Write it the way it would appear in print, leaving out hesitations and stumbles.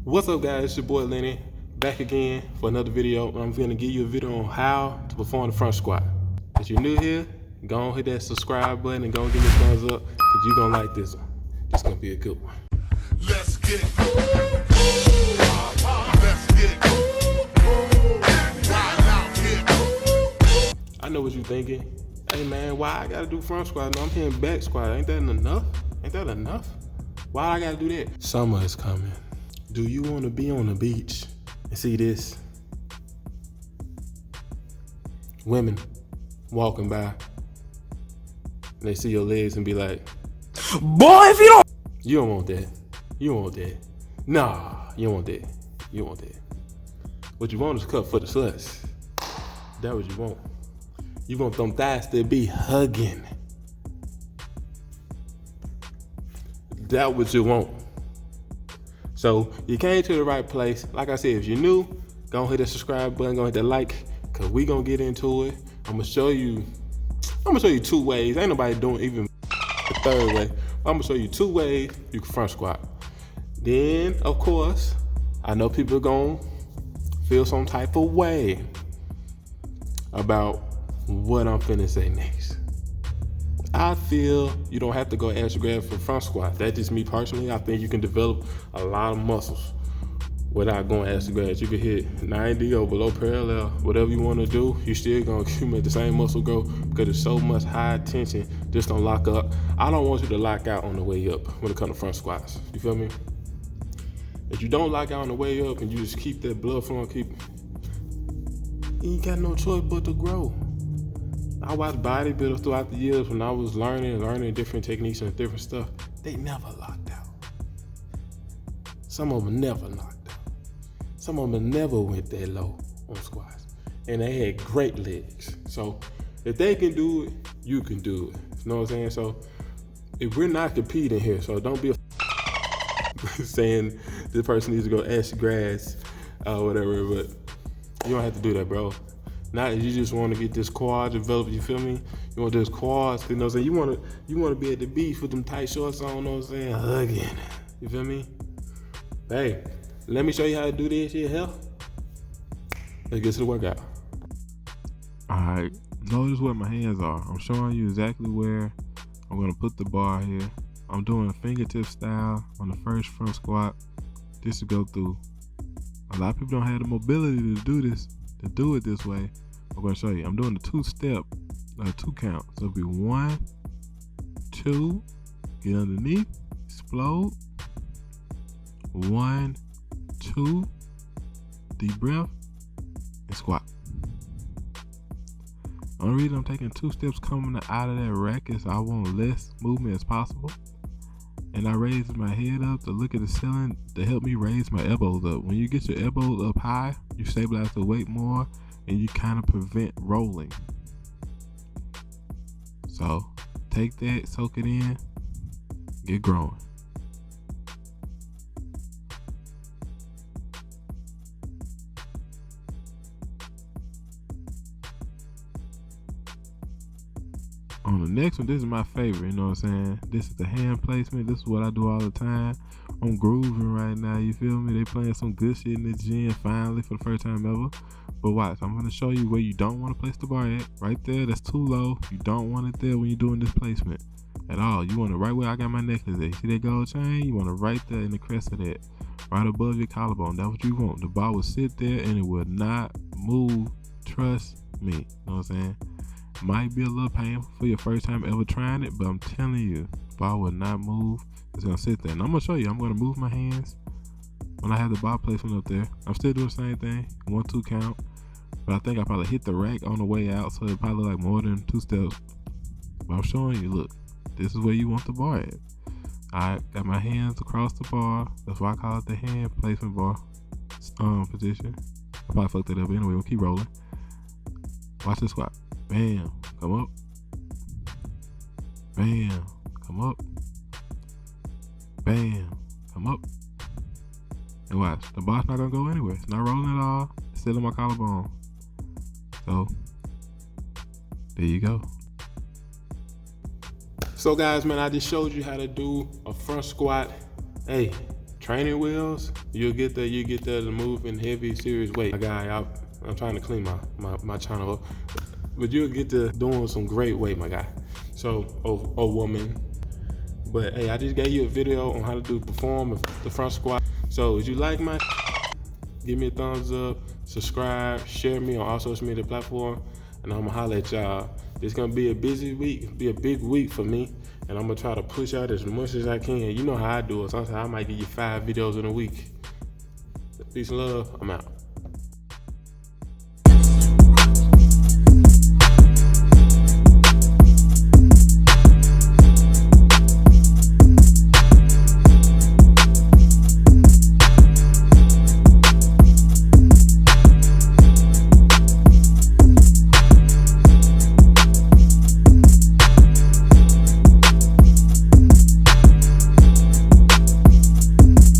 What's up, guys? It's your boy Lenny, back again for another video. I'm gonna give you a video on how to perform the front squat. If you're new here, go on hit that subscribe button and go and give me a thumbs up, because you're gonna like this one. It's gonna be a good one. Let's get it. Let's get it. Ride out here. I know what you're thinking. Hey man, why I gotta do front squat? No, I'm hitting back squat. Ain't that enough? Ain't that enough? Why I gotta do that? Summer is coming. Do you want to be on the beach and see this? Women walking by, and they see your legs and be like, Boy, if you don't. you don't want that. You don't want that. Nah, you don't want that. You don't want that. What you want is cut for the sluts. That's what you want. You want them thighs to be hugging. That's what you want. So you came to the right place. Like I said, if you're new, go hit that subscribe button, go hit that like, cause we gonna get into it. I'm gonna show you two ways. Ain't nobody doing even the third way. I'm gonna show you two ways you can front squat. Then, of course, I know people are gonna feel some type of way about what I'm finna say next. I feel you don't have to go extra grab for front squat. That's just me personally. I think you can develop a lot of muscles without going extra grabs. You can hit 90 or below parallel, whatever you want to do. You still gonna accumulate the same muscle growth because there's so much high tension. Just don't lock up. I don't want you to lock out on the way up when it comes to front squats. You feel me? If you don't lock out on the way up and you just keep that blood flowing, you ain't got no choice but to grow. I watched bodybuilders throughout the years when I was learning different techniques and different stuff. They never locked out. Some of them never knocked out. Some of them never went that low on squats. And they had great legs. So if they can do it, you can do it. You know what I'm saying? So if we're not competing here, so don't be saying this person needs to go extra grass or whatever, but you don't have to do that, bro. Not if you just want to get this quad developed, you feel me? You want this quads, you know what I'm saying? You want to be at the beach with them tight shorts on, you know what I'm saying? Hugging, you feel me? Hey, let me show you how to do this shit here. Let's get to the workout. All right, notice where my hands are. I'm showing you exactly where I'm gonna put the bar here. I'm doing fingertip style on the first front squat, just to go through. A lot of people don't have the mobility to do this. To do it this way, I'm gonna show you. I'm doing the 2-step, 2 count. So it'll be 1, 2, get underneath, explode. 1, 2, deep breath, and squat. Only reason I'm taking 2 steps coming out of that rack is I want less movement as possible. And I raise my head up to look at the ceiling to help me raise my elbows up. When you get your elbows up high, you stabilize the weight more and you kind of prevent rolling. So take that, soak it in, get growing. On the next one, this is my favorite, you know what I'm saying? This is the hand placement. This is what I do all the time. I'm grooving right now, you feel me? They playing some good shit in the gym finally for the first time ever. But watch, I'm gonna show you where you don't wanna place the bar at. Right there, that's too low. You don't want it there when you're doing this placement at all. You want it right where I got my necklace at. See that gold chain? You want it right there in the crest of that. Right above your collarbone. That's what you want. The bar will sit there and it will not move. Trust me, you know what I'm saying? Might be a little painful for your first time ever trying it, but I'm telling you, bar will not move. It's gonna sit there. And I'm gonna show you. I'm gonna move my hands when I have the bar placement up there. I'm still doing the same thing, 1, 2 count. But I think I probably hit the rack on the way out, so it probably like more than 2 steps. But I'm showing you, look, this is where you want the bar at. I got my hands across the bar. That's why I call it the hand placement bar position. I probably fucked it up anyway. We'll keep rolling. Watch this squat. Bam, come up. Bam, come up. Bam, come up. And watch, the bar's not gonna go anywhere. It's not rolling at all. It's still in my collarbone. So, there you go. So guys, man, I just showed you how to do a front squat. Hey, training wheels, you'll get there to move in heavy, serious weight. My guy, I'm trying to clean my channel up, but you'll get to doing some great weight, my guy. So, or woman. But hey, I just gave you a video on how to perform the front squat. So if you like my, give me a thumbs up, subscribe, share me on all social media platforms, and I'm gonna holler at y'all. It's gonna be a busy week, be a big week for me, and I'm gonna try to push out as much as I can. You know how I do it. Sometimes I might give you 5 videos in a week. Peace and love, I'm out.